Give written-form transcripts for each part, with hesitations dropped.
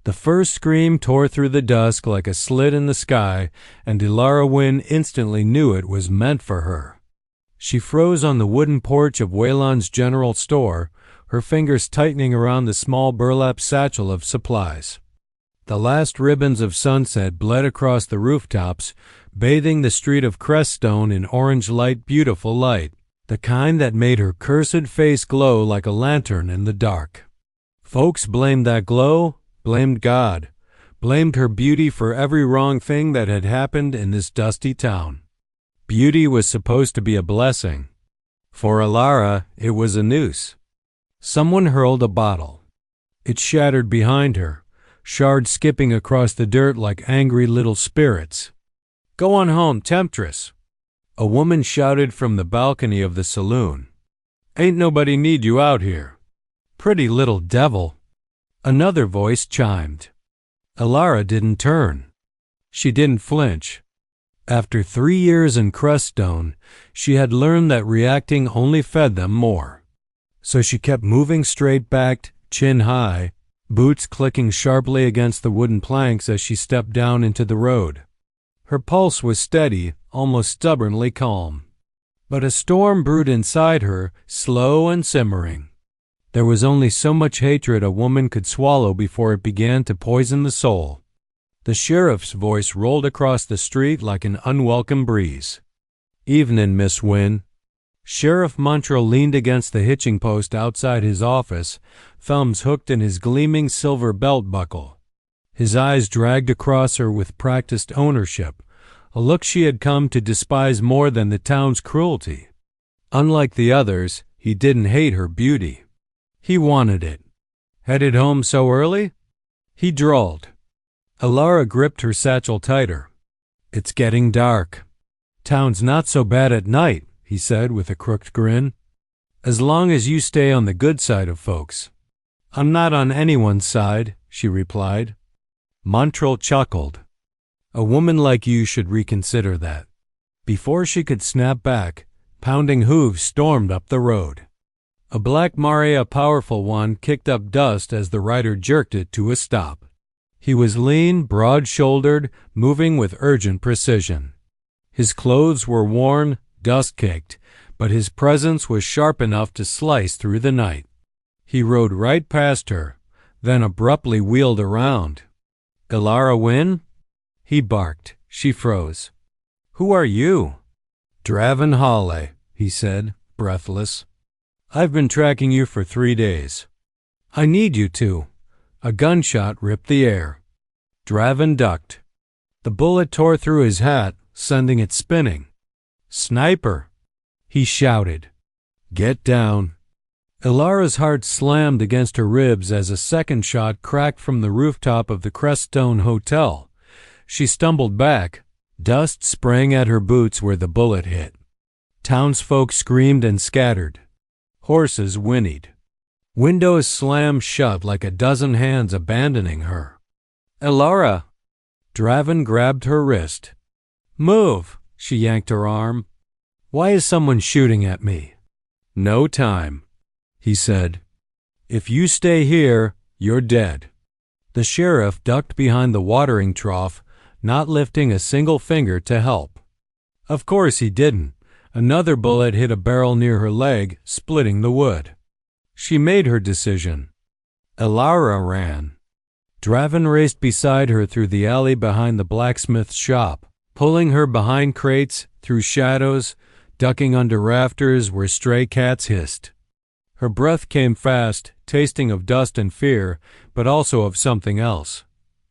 The first scream tore through the dusk like a slit in the sky, and Elara Wynne instantly knew it was meant for her. She froze on the wooden porch of Waylon's general store, her fingers tightening around the small burlap satchel of supplies. The last ribbons of sunset bled across the rooftops, bathing the street of Creststone in orange light, beautiful light, the kind that made her cursed face glow like a lantern in the dark. Folks blamed that glow, blamed God, blamed her beauty for every wrong thing that had happened in this dusty town. Beauty was supposed to be a blessing. For Elara, it was a noose. Someone hurled a bottle. It shattered behind her, shards skipping across the dirt like angry little spirits. "Go on home, temptress," a woman shouted from the balcony of the saloon. "Ain't nobody need you out here." "Pretty little devil," another voice chimed. Elara didn't turn. She didn't flinch. After 3 years in Creststone, she had learned that reacting only fed them more. So she kept moving straight-backed, chin high, boots clicking sharply against the wooden planks as she stepped down into the road. Her pulse was steady, almost stubbornly calm. But a storm brewed inside her, slow and simmering. There was only so much hatred a woman could swallow before it began to poison the soul. The sheriff's voice rolled across the street like an unwelcome breeze. "Evenin', Miss Wynne." Sheriff Montrel leaned against the hitching post outside his office, thumbs hooked in his gleaming silver belt buckle. His eyes dragged across her with practiced ownership, a look she had come to despise more than the town's cruelty. Unlike the others, he didn't hate her beauty. He wanted it. "Headed home so early?" he drawled. Elara gripped her satchel tighter. "It's getting dark." "Town's not so bad at night," he said with a crooked grin. "As long as you stay on the good side of folks." "I'm not on anyone's side," she replied. Montrel chuckled. "A woman like you should reconsider that." Before she could snap back, pounding hooves stormed up the road. A black mare, a powerful one, kicked up dust as the rider jerked it to a stop. He was lean, broad-shouldered, moving with urgent precision. His clothes were worn, dust-caked, but his presence was sharp enough to slice through the night. He rode right past her, then abruptly wheeled around. "Elara Wynne?" he barked. She froze. "Who are you?" "Draven Hale," he said, breathless. "I've been tracking you for 3 days." "I need you to." A gunshot ripped the air. Draven ducked. The bullet tore through his hat, sending it spinning. "Sniper!" he shouted. "Get down." Elara's heart slammed against her ribs as a second shot cracked from the rooftop of the Creststone Hotel. She stumbled back, dust spraying at her boots where the bullet hit. Townsfolk screamed and scattered. Horses whinnied. Windows slammed shut like a dozen hands abandoning her. "Elara!" Draven grabbed her wrist. "Move!" She yanked her arm. "Why is someone shooting at me?" "No time," he said. "If you stay here, you're dead." The sheriff ducked behind the watering trough, not lifting a single finger to help. Of course he didn't. Another bullet hit a barrel near her leg, splitting the wood. She made her decision. Elara ran. Draven raced beside her through the alley behind the blacksmith's shop, pulling her behind crates, through shadows, ducking under rafters where stray cats hissed. Her breath came fast, tasting of dust and fear, but also of something else.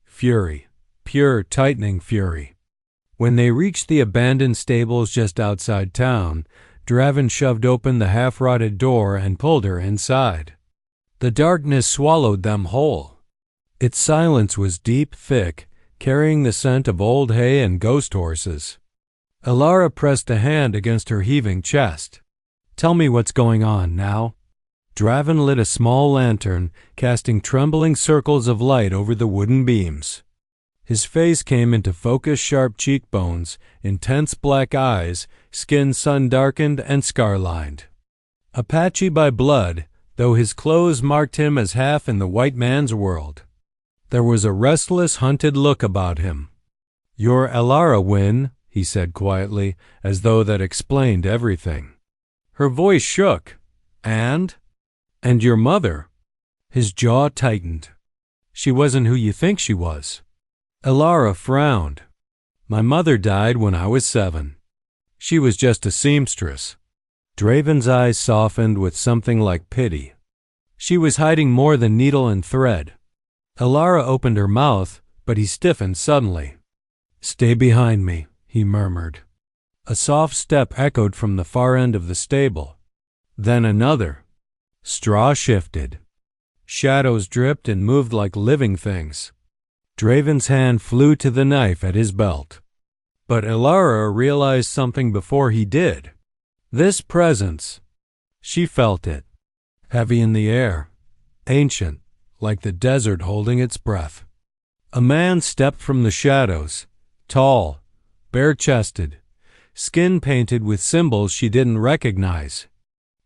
Fury. Pure, tightening fury. When they reached the abandoned stables just outside town, Draven shoved open the half-rotted door and pulled her inside. The darkness swallowed them whole. Its silence was deep, thick, carrying the scent of old hay and ghost horses. Elara pressed a hand against her heaving chest. "Tell me what's going on now." Draven lit a small lantern, casting trembling circles of light over the wooden beams. His face came into focus, sharp cheekbones, intense black eyes, skin sun-darkened and scar-lined. Apache by blood, though his clothes marked him as half in the white man's world. There was a restless, hunted look about him. "You're Elara Wynne," he said quietly, as though that explained everything. Her voice shook. And your mother?" His jaw tightened. "She wasn't who you think she was." Elara frowned. "My mother died when I was 7. She was just a seamstress." Draven's eyes softened with something like pity. "She was hiding more than needle and thread." Elara opened her mouth, but he stiffened suddenly. "Stay behind me," he murmured. A soft step echoed from the far end of the stable. Then another. Straw shifted. Shadows dripped and moved like living things. Draven's hand flew to the knife at his belt. But Elara realized something before he did. This presence. She felt it. Heavy in the air. Ancient, like the desert holding its breath. A man stepped from the shadows. Tall, bare-chested, skin painted with symbols she didn't recognize.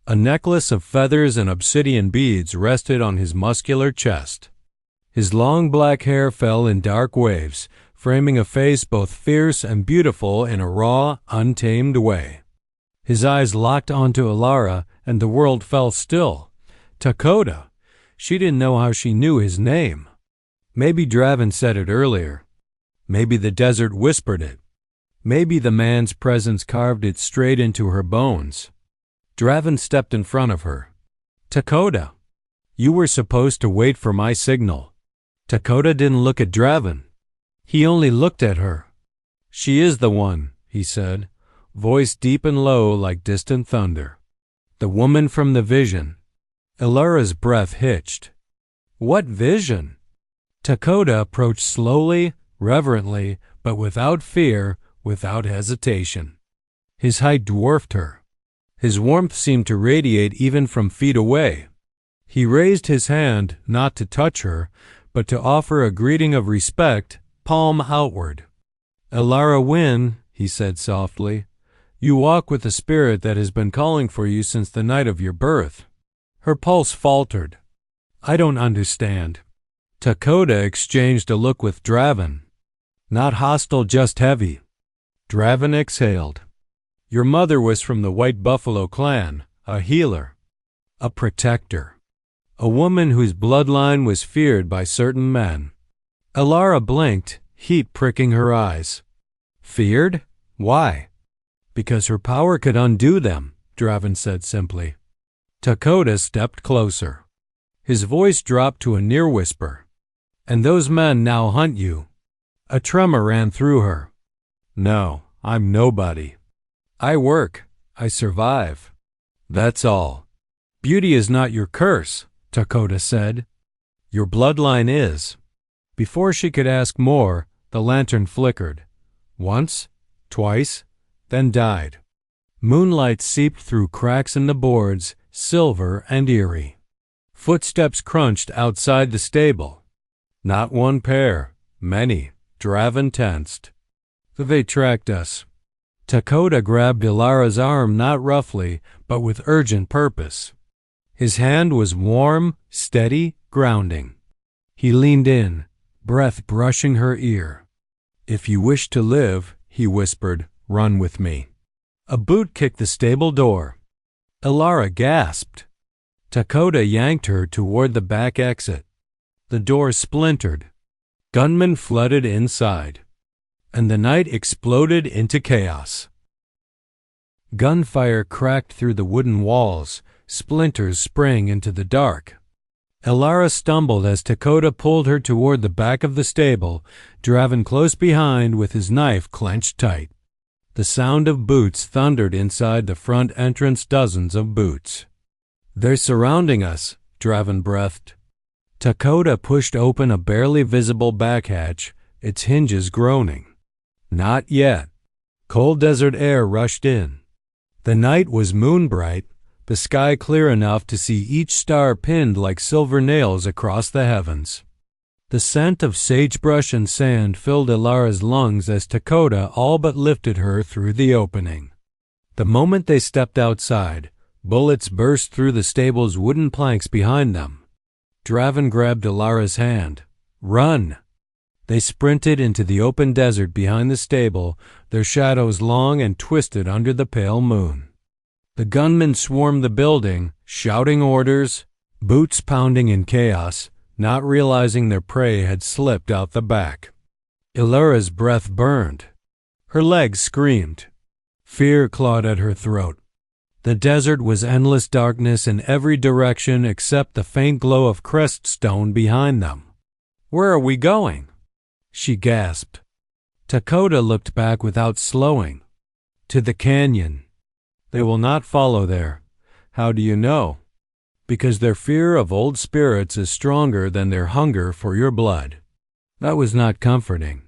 A necklace of feathers and obsidian beads rested on his muscular chest. His long black hair fell in dark waves, framing a face both fierce and beautiful in a raw, untamed way. His eyes locked onto Elara, and the world fell still. Takoda. She didn't know how she knew his name. Maybe Draven said it earlier. Maybe the desert whispered it. Maybe the man's presence carved it straight into her bones. Draven stepped in front of her. "Takoda, you were supposed to wait for my signal." Takoda didn't look at Draven. He only looked at her. "She is the one," he said, voice deep and low like distant thunder. "The woman from the vision." Elara's breath hitched. "What vision?" Takoda approached slowly, reverently, but without fear, without hesitation. His height dwarfed her. His warmth seemed to radiate even from feet away. He raised his hand, not to touch her, but to offer a greeting of respect, palm outward. "Elara Wynne," he said softly, "you walk with a spirit that has been calling for you since the night of your birth." Her pulse faltered. "I don't understand." Takoda exchanged a look with Draven. Not hostile, just heavy. Draven exhaled. "Your mother was from the White Buffalo clan, a healer, a protector, a woman whose bloodline was feared by certain men." Elara blinked, heat pricking her eyes. "Feared? Why?" "Because her power could undo them," Draven said simply. Takoda stepped closer. His voice dropped to a near whisper. "And those men now hunt you." A tremor ran through her. "No, I'm nobody. I work. I survive. That's all." "Beauty is not your curse," Takoda said. "Your bloodline is." Before she could ask more, the lantern flickered. Once, twice, then died. Moonlight seeped through cracks in the boards, silver and eerie. Footsteps crunched outside the stable. Not one pair, many. Draven tensed. "They tracked us." Takoda grabbed Elara's arm not roughly, but with urgent purpose. His hand was warm, steady, grounding. He leaned in, breath brushing her ear. "If you wish to live," he whispered, "run with me." A boot kicked the stable door. Elara gasped. Takoda yanked her toward the back exit. The door splintered. Gunmen flooded inside, and the night exploded into chaos. Gunfire cracked through the wooden walls, splinters sprang into the dark. Elara stumbled as Takoda pulled her toward the back of the stable, Draven close behind with his knife clenched tight. The sound of boots thundered inside the front entrance, dozens of boots. "They're surrounding us," Draven breathed. Takoda pushed open a barely visible back hatch, its hinges groaning. Not yet. Cold desert air rushed in. The night was moonbright, the sky clear enough to see each star pinned like silver nails across the heavens. The scent of sagebrush and sand filled Elara's lungs as Takoda all but lifted her through the opening. The moment they stepped outside, bullets burst through the stable's wooden planks behind them. Draven grabbed Elara's hand. Run! They sprinted into the open desert behind the stable, their shadows long and twisted under the pale moon. The gunmen swarmed the building, shouting orders, boots pounding in chaos, not realizing their prey had slipped out the back. Elara's breath burned. Her legs screamed. Fear clawed at her throat. The desert was endless darkness in every direction except the faint glow of Creststone behind them. "Where are we going?" she gasped. Takoda looked back without slowing. "To the canyon. They will not follow there." "How do you know?" "Because their fear of old spirits is stronger than their hunger for your blood." That was not comforting.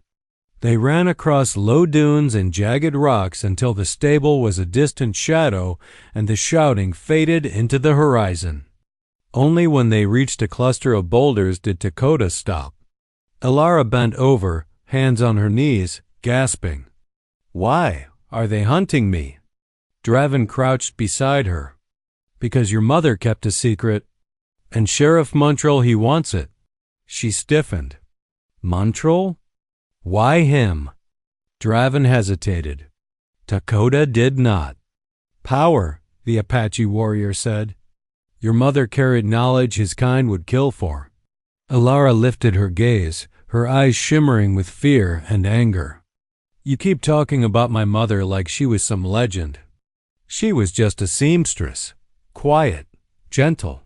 They ran across low dunes and jagged rocks until the stable was a distant shadow and the shouting faded into the horizon. Only when they reached a cluster of boulders did Takoda stop. Elara bent over, hands on her knees, gasping. "Why? Are they hunting me?" Draven crouched beside her. "Because your mother kept a secret, and Sheriff Montrel, he wants it." She stiffened. "Montrel? Why him?" Draven hesitated. Takoda did not. "Power," the Apache warrior said. "Your mother carried knowledge his kind would kill for." Elara lifted her gaze, her eyes shimmering with fear and anger. "You keep talking about my mother like she was some legend. She was just a seamstress, quiet, gentle."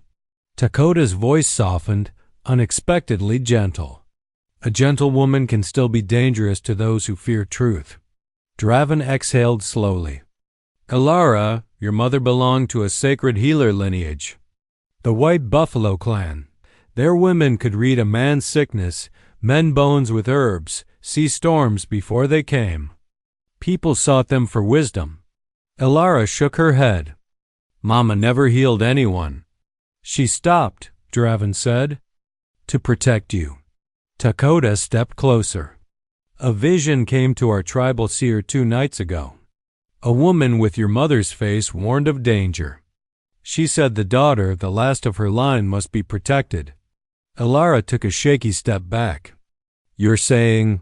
Takoda's voice softened, unexpectedly gentle. "A gentle woman can still be dangerous to those who fear truth." Draven exhaled slowly. "Elara, your mother belonged to a sacred healer lineage. The White Buffalo clan. Their women could read a man's sickness, mend bones with herbs, see storms before they came. People sought them for wisdom." Elara shook her head. "Mama never healed anyone." "She stopped," Draven said, "to protect you." Takoda stepped closer. "A vision came to our tribal seer 2 nights ago. A woman with your mother's face warned of danger. She said the daughter, the last of her line, must be protected." Elara took a shaky step back. "You're saying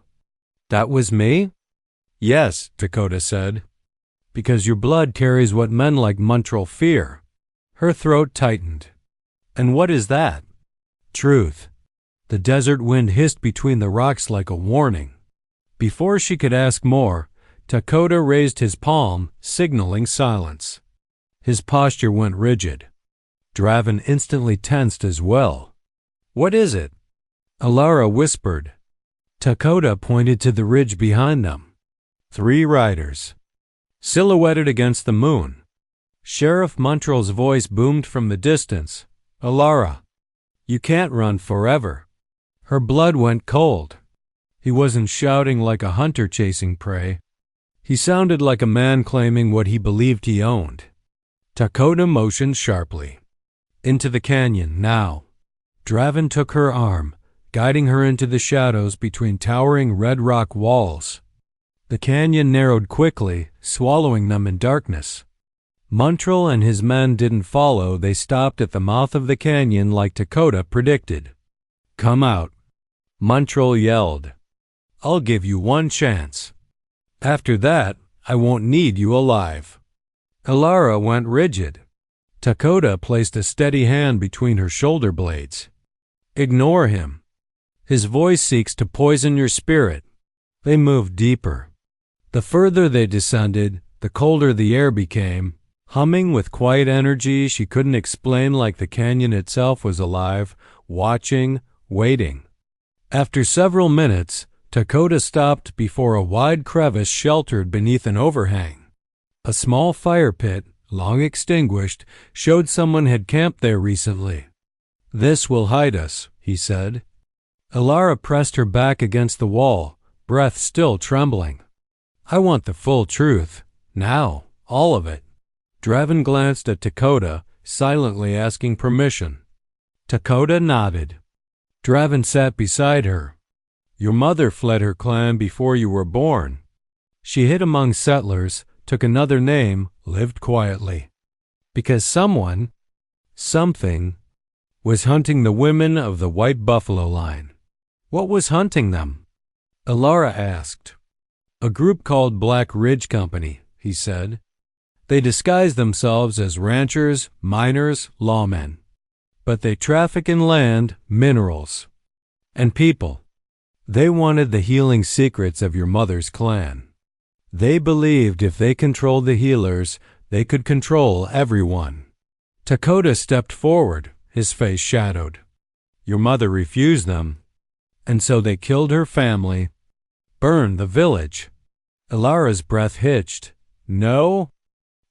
that was me?" "Yes," Takoda said. "Because your blood carries what men like Montrel fear." Her throat tightened. "And what is that?" "Truth." The desert wind hissed between the rocks like a warning. Before she could ask more, Takoda raised his palm, signaling silence. His posture went rigid. Draven instantly tensed as well. "What is it?" Elara whispered. Takoda pointed to the ridge behind them. 3 riders, silhouetted against the moon. Sheriff Montrel's voice boomed from the distance. "Elara, you can't run forever." Her blood went cold. He wasn't shouting like a hunter chasing prey. He sounded like a man claiming what he believed he owned. Takoda motioned sharply. "Into the canyon, now." Draven took her arm, guiding her into the shadows between towering red rock walls. The canyon narrowed quickly, swallowing them in darkness. Montrel and his men didn't follow. They stopped at the mouth of the canyon like Takoda predicted. "Come out," Montrel yelled. "I'll give you 1 chance. After that, I won't need you alive." Elara went rigid. Takoda placed a steady hand between her shoulder blades. "Ignore him. His voice seeks to poison your spirit." They moved deeper. The further they descended, the colder the air became, humming with quiet energy she couldn't explain, like the canyon itself was alive, watching, waiting. After several minutes, Takoda stopped before a wide crevice sheltered beneath an overhang. A small fire pit, long extinguished, showed someone had camped there recently. "This will hide us," he said. Elara pressed her back against the wall, breath still trembling. "I want the full truth. Now. All of it." Draven glanced at Takoda, silently asking permission. Takoda nodded. Draven sat beside her. "Your mother fled her clan before you were born. She hid among settlers, took another name, lived quietly. Because someone, something, was hunting the women of the White Buffalo line." What was hunting them? Elara asked. A group called Black Ridge Company, he said. They disguise themselves as ranchers, miners, lawmen. But they traffic in land, minerals, and people. They wanted the healing secrets of your mother's clan. They believed if they controlled the healers, they could control everyone. Takoda stepped forward, his face shadowed. Your mother refused them, and so they killed her family, burned the village. Elara's breath hitched. No?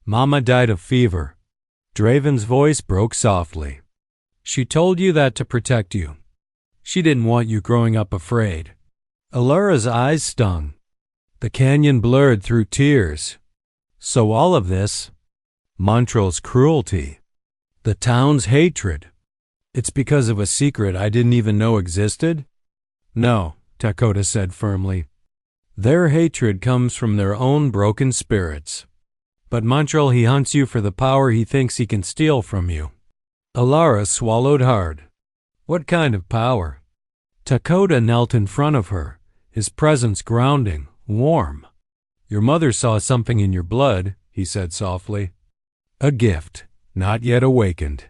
Mama died of fever. Draven's voice broke softly. She told you that to protect you. She didn't want you growing up afraid. Elara's eyes stung. The canyon blurred through tears. So all of this, Montrel's cruelty, the town's hatred, it's because of a secret I didn't even know existed? No, Takoda said firmly. Their hatred comes from their own broken spirits. But Montrel, he hunts you for the power he thinks he can steal from you. Elara swallowed hard. What kind of power? Takoda knelt in front of her, his presence grounding, warm. Your mother saw something in your blood, he said softly. A gift, not yet awakened.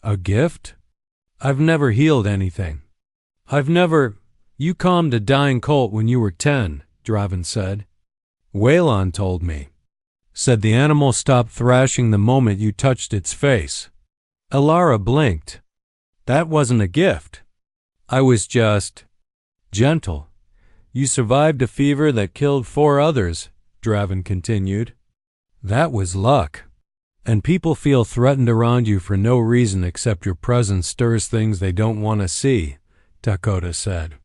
A gift? I've never healed anything. You calmed a dying colt when you were 10, Draven said. Waylon told me. Said the animal stopped thrashing the moment you touched its face. Elara blinked. That wasn't a gift. I was just gentle. You survived a fever that killed 4 others, Draven continued. That was luck. And people feel threatened around you for no reason except your presence stirs things they don't want to see, Takoda said.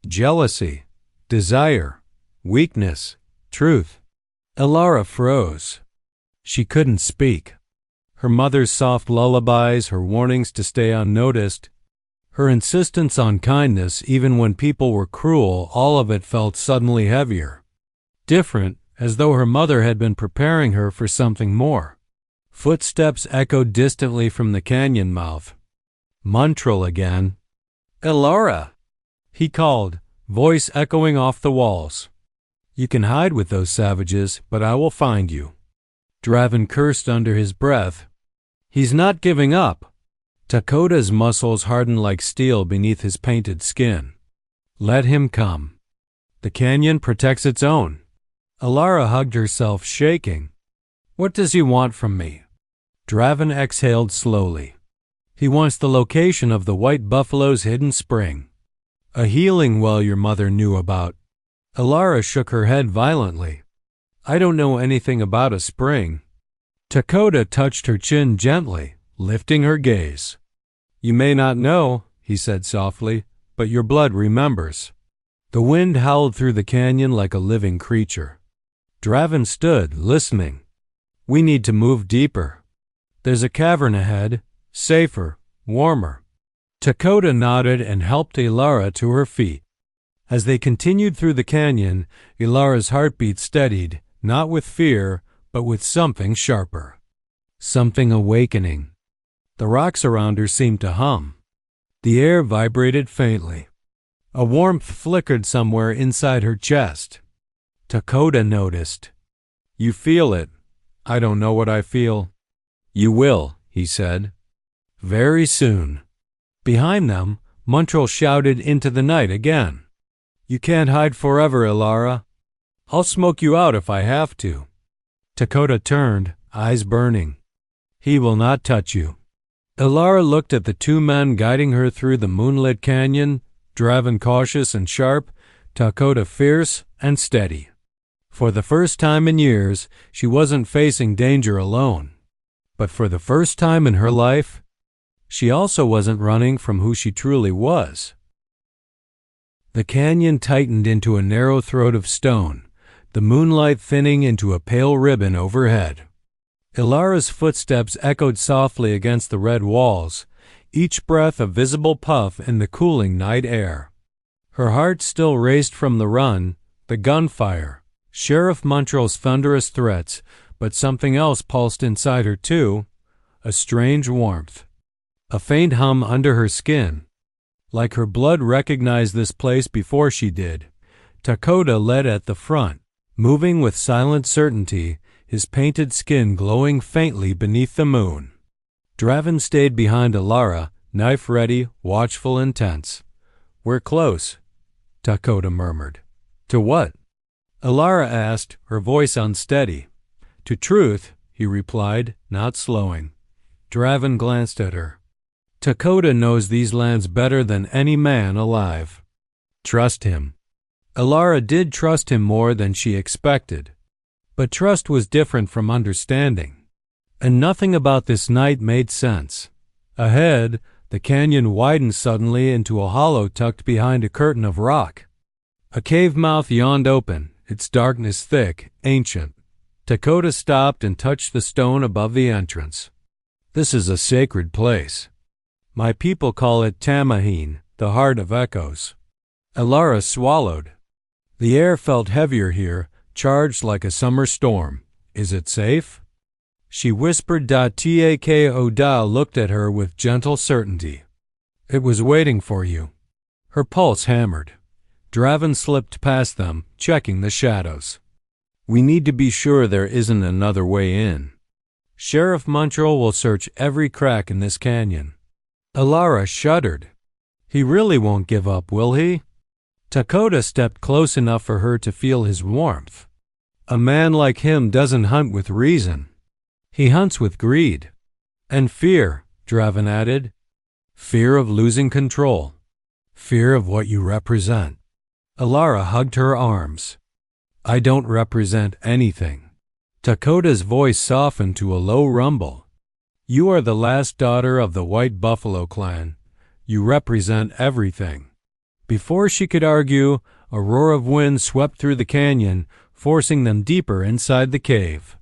Jealousy, desire, weakness, truth. Elara froze. She couldn't speak. Her mother's soft lullabies, her warnings to stay unnoticed, her insistence on kindness even when people were cruel, all of it felt suddenly heavier. Different, as though her mother had been preparing her for something more. Footsteps echoed distantly from the canyon mouth. Montrel again. Elara, he called, voice echoing off the walls. You can hide with those savages, but I will find you. Draven cursed under his breath. He's not giving up. Takoda's muscles hardened like steel beneath his painted skin. Let him come. The canyon protects its own. Elara hugged herself, shaking. What does he want from me? Draven exhaled slowly. He wants the location of the white buffalo's hidden spring. A healing well your mother knew about. Elara shook her head violently. I don't know anything about a spring. Takoda touched her chin gently, lifting her gaze. You may not know, he said softly, but your blood remembers. The wind howled through the canyon like a living creature. Draven stood, listening. We need to move deeper. There's a cavern ahead, safer, warmer. Takoda nodded and helped Elara to her feet. As they continued through the canyon, Elara's heartbeat steadied, not with fear, but with something sharper. Something awakening. The rocks around her seemed to hum. The air vibrated faintly. A warmth flickered somewhere inside her chest. Takoda noticed. You feel it. I don't know what I feel. You will, he said. Very soon. Behind them, Montrel shouted into the night again. You can't hide forever, Elara. I'll smoke you out if I have to. Takoda turned, eyes burning. He will not touch you. Elara looked at the 2 men guiding her through the moonlit canyon, Draven cautious and sharp, Takoda fierce and steady. For the first time in years, she wasn't facing danger alone. But for the first time in her life, she also wasn't running from who she truly was. The canyon tightened into a narrow throat of stone, the moonlight thinning into a pale ribbon overhead. Elara's footsteps echoed softly against the red walls, each breath a visible puff in the cooling night air. Her heart still raced from the run, the gunfire, Sheriff Montrel's thunderous threats, but something else pulsed inside her too, a strange warmth. A faint hum under her skin. Like her blood recognized this place before she did. Takoda led at the front, moving with silent certainty, his painted skin glowing faintly beneath the moon. Draven stayed behind Elara, knife ready, watchful and tense. "We're close," Takoda murmured. "To what?" Elara asked, her voice unsteady. "To truth," he replied, not slowing. Draven glanced at her. "Takoda knows these lands better than any man alive. Trust him." Elara did trust him more than she expected. But trust was different from understanding. And nothing about this night made sense. Ahead, the canyon widened suddenly into a hollow tucked behind a curtain of rock. A cave mouth yawned open, its darkness thick, ancient. Takoda stopped and touched the stone above the entrance. "This is a sacred place. My people call it Tamahine, the heart of echoes." Elara swallowed. The air felt heavier here, charged like a summer storm. "Is it safe?" She whispered. Takoda looked at her with gentle certainty. "It was waiting for you." Her pulse hammered. Draven slipped past them, checking the shadows. "We need to be sure there isn't another way in. Sheriff Montrel will search every crack in this canyon." Elara shuddered. "He really won't give up, will he?" Takoda stepped close enough for her to feel his warmth. "A man like him doesn't hunt with reason. He hunts with greed. And fear," Draven added. "Fear of losing control. Fear of what you represent." Elara hugged her arms. "I don't represent anything." Takoda's voice softened to a low rumble. "You are the last daughter of the White Buffalo clan. You represent everything." Before she could argue, a roar of wind swept through the canyon, forcing them deeper inside the cave.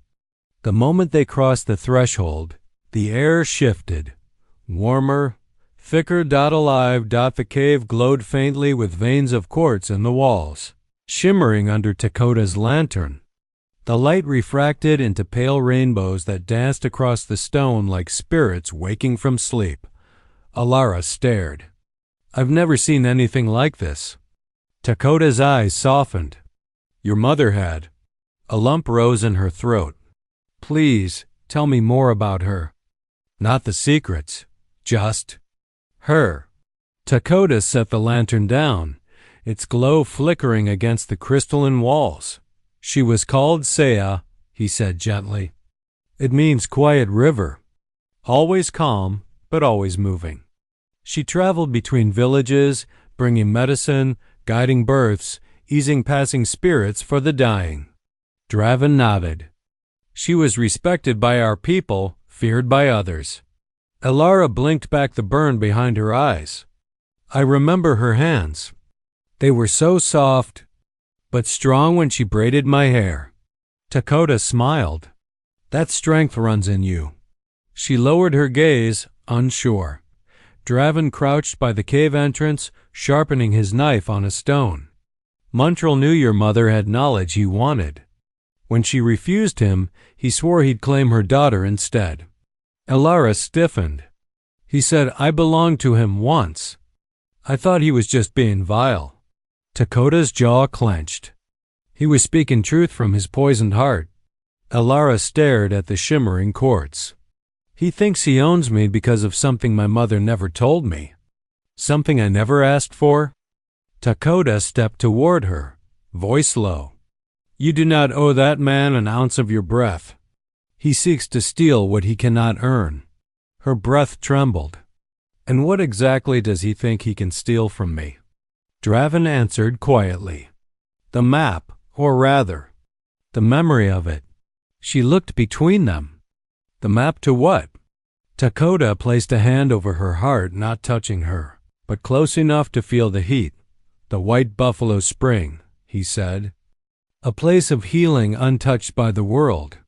The moment they crossed the threshold, the air shifted. Warmer, thicker. Alive. The cave glowed faintly with veins of quartz in the walls, shimmering under Takoda's lantern. The light refracted into pale rainbows that danced across the stone like spirits waking from sleep. Elara stared. "I've never seen anything like this." Takoda's eyes softened. "Your mother had." A lump rose in her throat. "Please, tell me more about her." "Not the secrets, just her." Takoda set the lantern down, its glow flickering against the crystalline walls. "She was called Saya," he said gently. "It means quiet river. Always calm, but always moving. She traveled between villages, bringing medicine, guiding births, easing passing spirits for the dying." Draven nodded. "She was respected by our people, feared by others." Elara blinked back the burn behind her eyes. "I remember her hands. They were so soft, but strong when she braided my hair." Takoda smiled. "That strength runs in you." She lowered her gaze, unsure. Draven crouched by the cave entrance, sharpening his knife on a stone. "Montrel knew your mother had knowledge he wanted. When she refused him, he swore he'd claim her daughter instead." Elara stiffened. "He said I belonged to him once. I thought he was just being vile." Takoda's jaw clenched. He was speaking truth from his poisoned heart. Elara stared at the shimmering quartz. "He thinks he owns me because of something my mother never told me. Something I never asked for." Takoda stepped toward her, voice low. "You do not owe that man an ounce of your breath. He seeks to steal what he cannot earn." Her breath trembled. "And what exactly does he think he can steal from me?" Draven answered quietly. "The map, or rather, the memory of it." She looked between them. "The map to what?" Takoda placed a hand over her heart, not touching her, but close enough to feel the heat. "The White Buffalo Spring," he said. "A place of healing untouched by the world.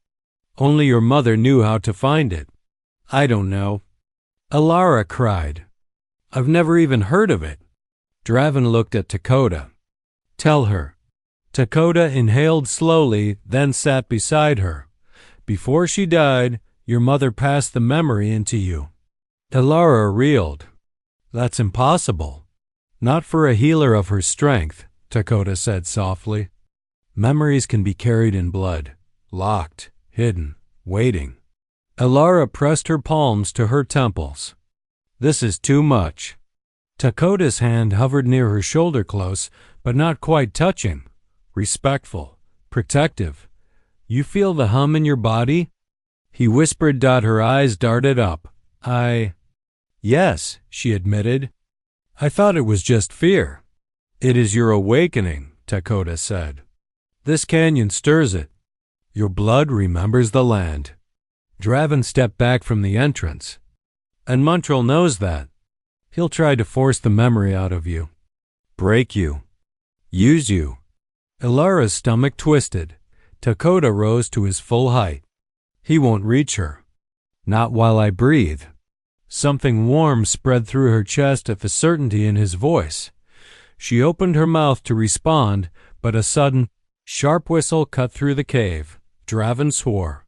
Only your mother knew how to find it. I don't know." Elara cried. "I've never even heard of it." Draven looked at Takoda. "Tell her." Takoda inhaled slowly, then sat beside her. "Before she died, your mother passed the memory into you." Elara reeled. "That's impossible." Not for a healer of her strength, Takoda said softly. Memories can be carried in blood, locked, hidden, waiting. Elara pressed her palms to her temples. This is too much. Takoda's hand hovered near her shoulder close, but not quite touching. Respectful, protective. You feel the hum in your body? He whispered. Her eyes darted up. Yes, she admitted. I thought it was just fear. It is your awakening, Takoda said. This canyon stirs it. Your blood remembers the land. Draven stepped back from the entrance. And Montrel knows that. He'll try to force the memory out of you. Break you. Use you. Elara's stomach twisted. Takoda rose to his full height. He won't reach her. Not while I breathe. Something warm spread through her chest at the certainty in his voice. She opened her mouth to respond, but a sudden, sharp whistle cut through the cave. Draven swore.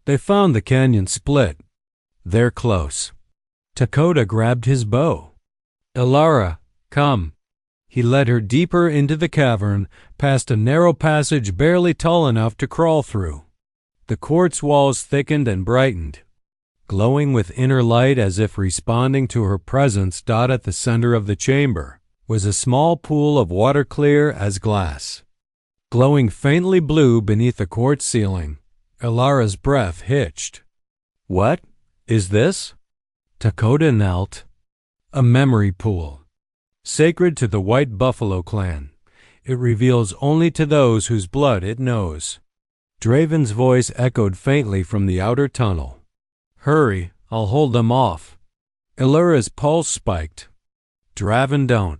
They found the canyon split. They're close. Takoda grabbed his bow. Elara, come. He led her deeper into the cavern, past a narrow passage barely tall enough to crawl through. The quartz walls thickened and brightened, glowing with inner light as if responding to her presence. At the center of the chamber was a small pool of water clear as glass, glowing faintly blue beneath the quartz ceiling. Elara's breath hitched. What is this? Takoda knelt. A memory pool. Sacred to the White Buffalo clan. It reveals only to those whose blood it knows. Draven's voice echoed faintly from the outer tunnel. Hurry, I'll hold them off. Elara's pulse spiked. Draven, don't.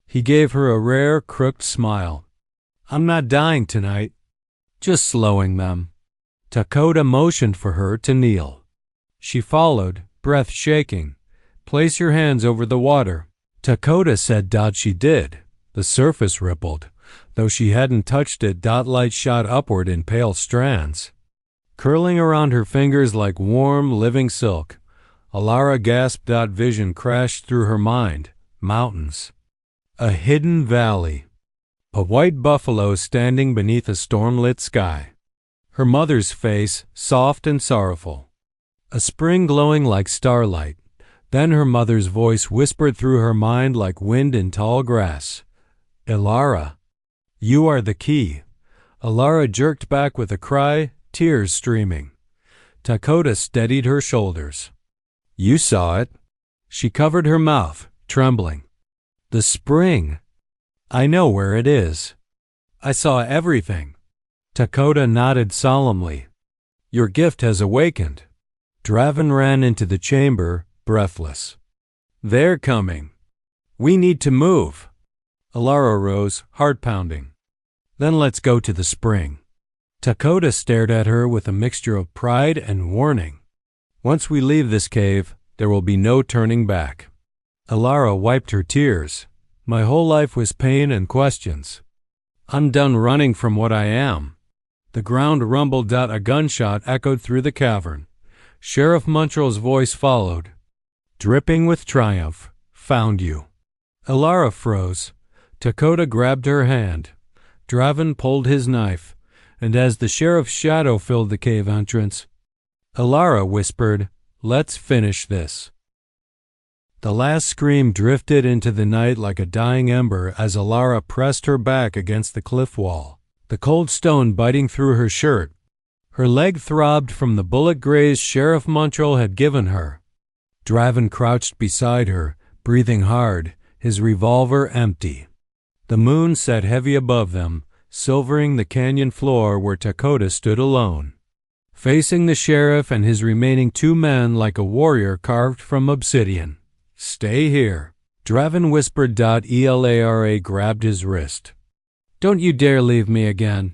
He gave her a rare, crooked smile. I'm not dying tonight. Just slowing them. Takoda motioned for her to kneel. She followed, breath shaking. Place your hands over the water. Takoda said. She did. The surface rippled. Though she hadn't touched it, light shot upward in pale strands, curling around her fingers like warm, living silk. Elara gasped. Vision crashed through her mind. Mountains. A hidden valley. A white buffalo standing beneath a storm-lit sky. Her mother's face, soft and sorrowful. A spring glowing like starlight. Then her mother's voice whispered through her mind like wind in tall grass. Elara, you are the key. Elara jerked back with a cry, tears streaming. Takoda steadied her shoulders. You saw it. She covered her mouth, trembling. The spring. I know where it is. I saw everything. Takoda nodded solemnly. Your gift has awakened. Draven ran into the chamber, breathless. They're coming. We need to move. Elara rose, heart pounding. Then let's go to the spring. Takoda stared at her with a mixture of pride and warning. Once we leave this cave, there will be no turning back. Elara wiped her tears. My whole life was pain and questions. I'm done running from what I am. The ground rumbled. A gunshot echoed through the cavern. Sheriff Montrel's voice followed, dripping with triumph. Found you. Elara froze. Takoda grabbed her hand. Draven pulled his knife, and as the sheriff's shadow filled the cave entrance, Elara whispered, Let's finish this. The last scream drifted into the night like a dying ember as Elara pressed her back against the cliff wall, the cold stone biting through her shirt. Her leg throbbed from the bullet graze Sheriff Montrel had given her. Draven crouched beside her, breathing hard, his revolver empty. The moon set heavy above them, silvering the canyon floor where Takoda stood alone, facing the sheriff and his remaining 2 men like a warrior carved from obsidian. Stay here, Draven whispered. Elara grabbed his wrist. Don't you dare leave me again.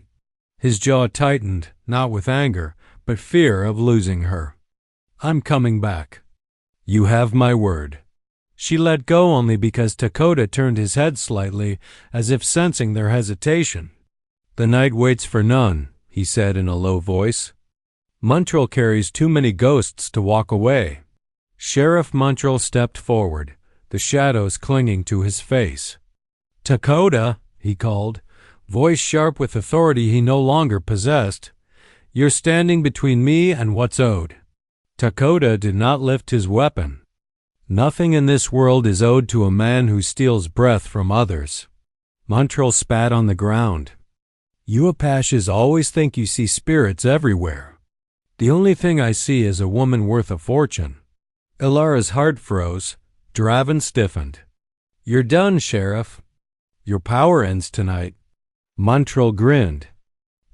His jaw tightened, not with anger, but fear of losing her. I'm coming back. You have my word. She let go only because Takoda turned his head slightly, as if sensing their hesitation. The night waits for none, he said in a low voice. Montrel carries too many ghosts to walk away. Sheriff Montrel stepped forward, the shadows clinging to his face. "Takoda," he called, voice sharp with authority he no longer possessed, "you're standing between me and what's owed." Takoda did not lift his weapon. Nothing in this world is owed to a man who steals breath from others. Montrel spat on the ground. "You Apaches always think you see spirits everywhere. The only thing I see is a woman worth a fortune." Elara's heart froze. Draven stiffened. "You're done, Sheriff. Your power ends tonight." Montrel grinned.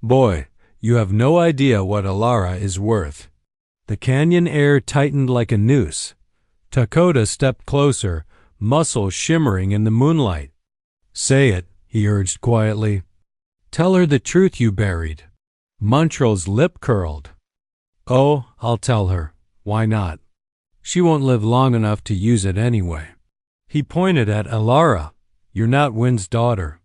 "Boy, you have no idea what Elara is worth." The canyon air tightened like a noose. Takoda stepped closer, muscles shimmering in the moonlight. "Say it," he urged quietly. "Tell her the truth you buried." Montrel's lip curled. "Oh, I'll tell her. Why not? She won't live long enough to use it anyway." He pointed at Elara. "You're not Wynne's daughter.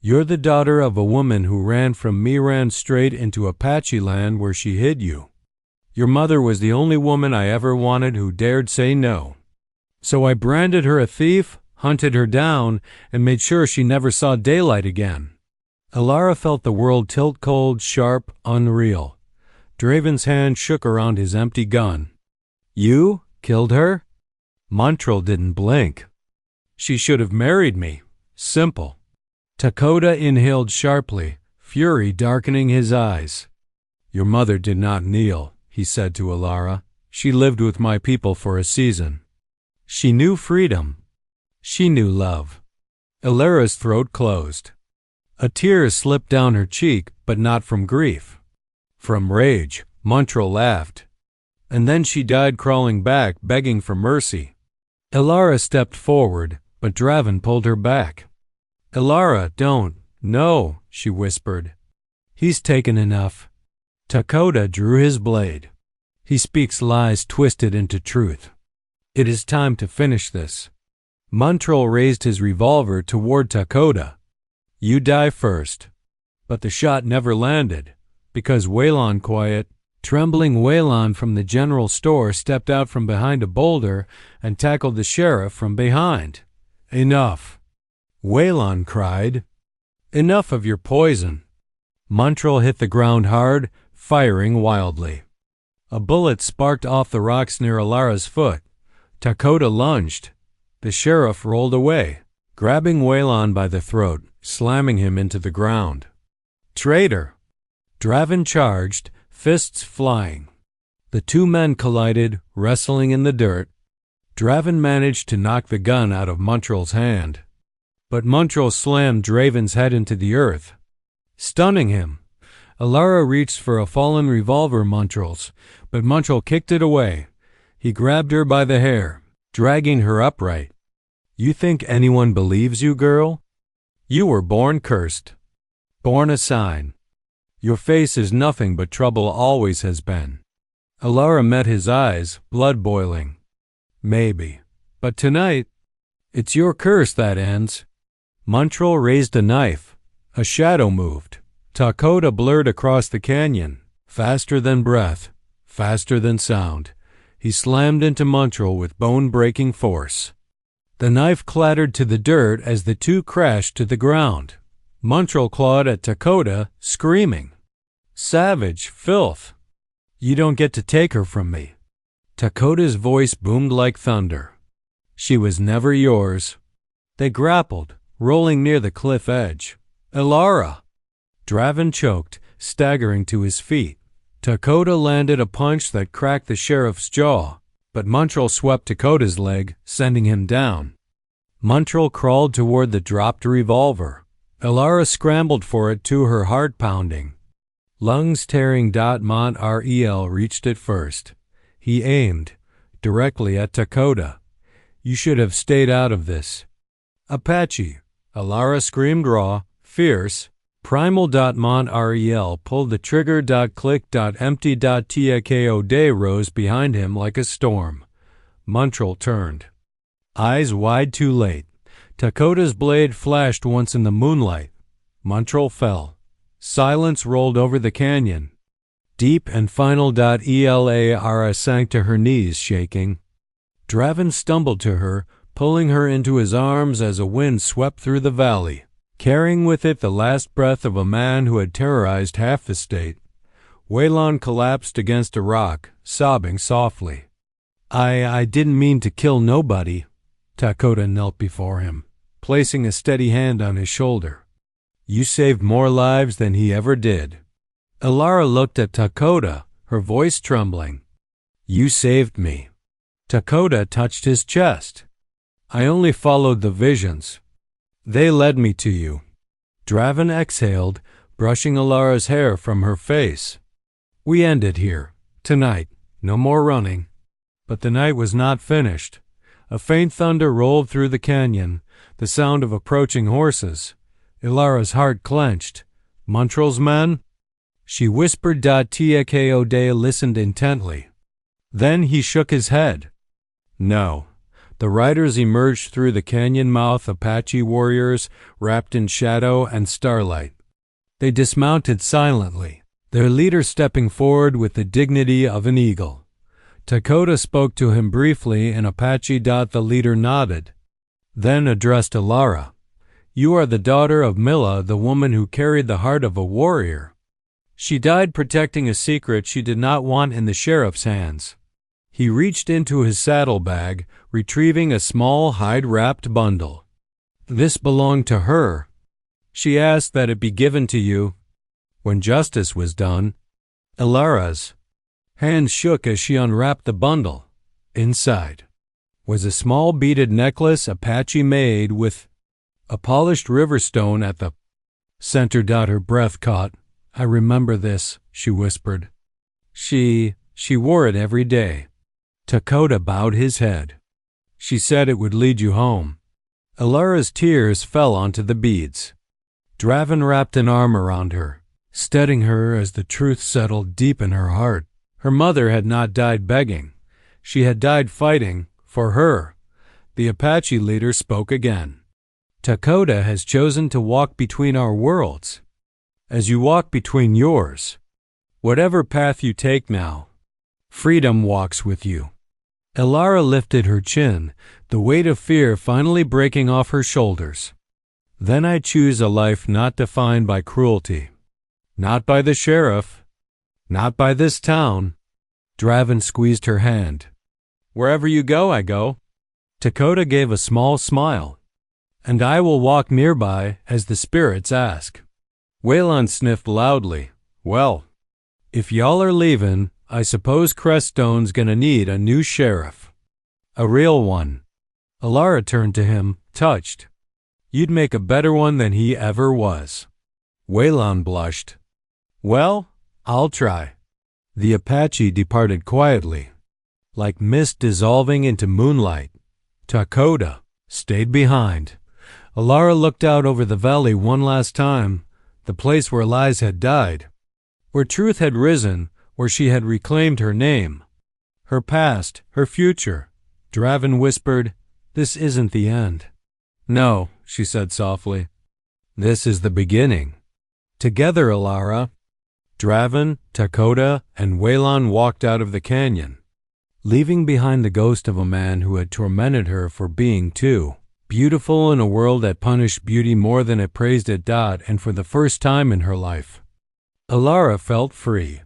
You're the daughter of a woman who ran from me, ran straight into Apache land where she hid you. Your mother was the only woman I ever wanted who dared say no. So I branded her a thief, hunted her down, and made sure she never saw daylight again." Elara felt the world tilt cold, sharp, unreal. Draven's hand shook around his empty gun. "You killed her?" Montrel didn't blink. "She should have married me. Simple." Takoda inhaled sharply, fury darkening his eyes. "Your mother did not kneel," he said to Elara. "She lived with my people for a season. She knew freedom. She knew love." Elara's throat closed. A tear slipped down her cheek, but not from grief. From rage. Montrel laughed. "And then she died crawling back, begging for mercy." Elara stepped forward, but Draven pulled her back. "Elara, don't. No," she whispered. "He's taken enough." Takoda drew his blade. "He speaks lies twisted into truth. It is time to finish this." Montrel raised his revolver toward Takoda. "You die first." But the shot never landed, because Waylon trembling Waylon from the general store stepped out from behind a boulder and tackled the sheriff from behind. "Enough!" Waylon cried. "Enough of your poison." Montrel hit the ground hard, firing wildly. A bullet sparked off the rocks near Elara's foot. Takoda lunged. The sheriff rolled away, grabbing Waylon by the throat, slamming him into the ground. "Traitor!" Draven charged, fists flying. The two men collided, wrestling in the dirt. Draven managed to knock the gun out of Montrel's hand. But Montrel slammed Draven's head into the earth, stunning him. Elara reached for a fallen revolver Montrel's, but Montrel kicked it away. He grabbed her by the hair, dragging her upright. "You think anyone believes you, girl? You were born cursed. Born a sign. Your face is nothing but trouble, always has been." Elara met his eyes, blood boiling. "Maybe. But tonight, it's your curse that ends." Montrel raised a knife. A shadow moved. Takoda blurred across the canyon, faster than breath, faster than sound. He slammed into Montrel with bone-breaking force. The knife clattered to the dirt as the two crashed to the ground. Montrel clawed at Takoda, screaming, "Savage, filth! You don't get to take her from me." Takoda's voice boomed like thunder. "She was never yours." They grappled, rolling near the cliff edge. "Elara!" Draven choked, staggering to his feet. Takoda landed a punch that cracked the sheriff's jaw, but Montrel swept Takoda's leg, sending him down. Montrel crawled toward the dropped revolver. Elara scrambled for it, to her heart pounding. Lungs tearing. Montrel reached it first. He aimed, directly at Takoda. "You should have stayed out of this." "Apache!" Elara screamed raw, fierce. Primal. Montrel pulled the trigger. Click. Empty. Takoda rose behind him like a storm. Montrel turned. Eyes wide, too late. Takoda's blade flashed once in the moonlight. Montrel fell. Silence rolled over the canyon. Deep and final. Elara sank to her knees, shaking. Draven stumbled to her, pulling her into his arms as a wind swept through the valley, carrying with it the last breath of a man who had terrorized half the state. Waylon collapsed against a rock, sobbing softly. I didn't mean to kill nobody." Takoda knelt before him, placing a steady hand on his shoulder. "You saved more lives than he ever did." Elara looked at Takoda, her voice trembling. "You saved me." Takoda touched his chest. "I only followed the visions. They led me to you." Draven exhaled, brushing Elara's hair from her face. "We end it here. Tonight. No more running." But the night was not finished. A faint thunder rolled through the canyon, the sound of approaching horses. Elara's heart clenched. "Montrel's men?" She whispered. Takoda listened intently. Then he shook his head. "No." The riders emerged through the canyon mouth, Apache warriors wrapped in shadow and starlight. They dismounted silently, their leader stepping forward with the dignity of an eagle. Takoda spoke to him briefly in Apache. The leader nodded, then addressed Elara. "You are the daughter of Milla, the woman who carried the heart of a warrior. She died protecting a secret she did not want in the sheriff's hands." He reached into his saddlebag, retrieving a small hide-wrapped bundle. "This belonged to her. She asked that it be given to you when justice was done." Elara's hand shook as she unwrapped the bundle. Inside was a small beaded necklace Apache made with a polished river stone at the center. Her breath caught. "I remember this," she whispered. She wore it every day." Takoda bowed his head. "She said it would lead you home." Elara's tears fell onto the beads. Draven wrapped an arm around her, steadying her as the truth settled deep in her heart. Her mother had not died begging. She had died fighting for her. The Apache leader spoke again. "Takoda has chosen to walk between our worlds, as you walk between yours. Whatever path you take now, freedom walks with you." Elara lifted her chin, the weight of fear finally breaking off her shoulders. "Then I choose a life not defined by cruelty. Not by the sheriff. Not by this town." Draven squeezed her hand. "Wherever you go, I go." Takoda gave a small smile. "And I will walk nearby as the spirits ask." Waylon sniffed loudly. "Well, if y'all are leaving, I suppose Creststone's gonna need a new sheriff. A real one." Elara turned to him, touched. "You'd make a better one than he ever was." Waylon blushed. "Well, I'll try." The Apache departed quietly, like mist dissolving into moonlight. Takoda stayed behind. Elara looked out over the valley one last time, the place where lies had died, where truth had risen, where she had reclaimed her name, her past, her future. Draven whispered, "This isn't the end." "No," she said softly. "This is the beginning." Together, Elara, Draven, Takoda, and Waylon walked out of the canyon, leaving behind the ghost of a man who had tormented her for being too beautiful in a world that punished beauty more than it praised it. And for the first time in her life, Elara felt free.